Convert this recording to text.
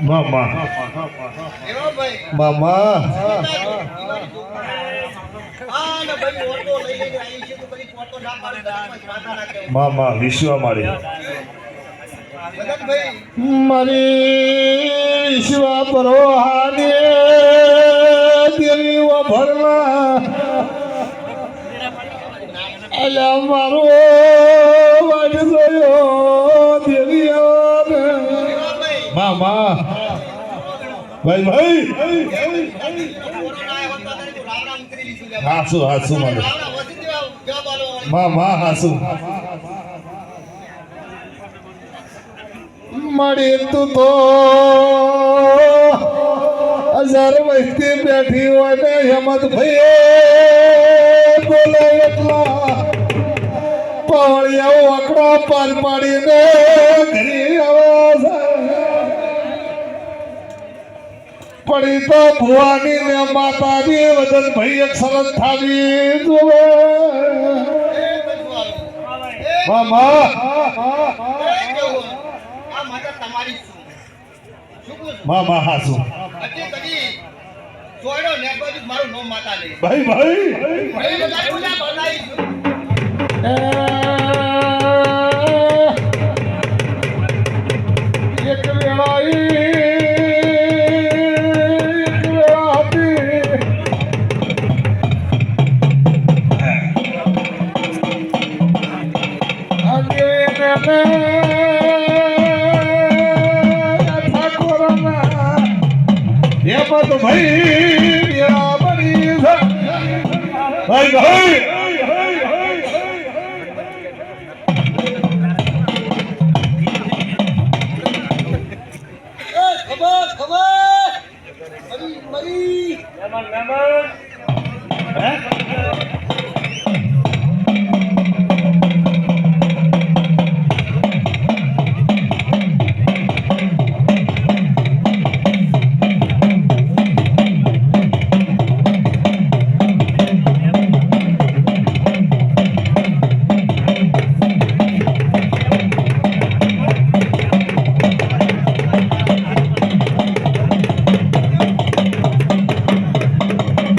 મામા એવો ભાઈ મામા હા ને ભાઈ ઓટો લઈ લઈને આવી છે તો બધી ફોટો ના પાડે માથા ના કેવું મામા વિશ્વા મારી મદનભાઈ મારી વિશ્વા પરોહાને દેવી ભરલા અલ્યા મારો વાજ જોયો દેવી મામા ભાઈ ભાઈ હાસુ હાસુ મારે મામા હાસુ મળી તું તો હજાર વસ્તી બેઠી હોય ને હેમંત ભાઈ બોલે એટલા પાવળિયા આંકડા પાર પાડીને ઘરી આવે પડી તો ભુવાની ને માતાજી વદન ભાઈ એક સરસ થાવી જોવે મામા મામા હાસુ ભાઈ ભાઈ એક વેળા ઠાકોર ભાઈ ભાઈ ભાઈ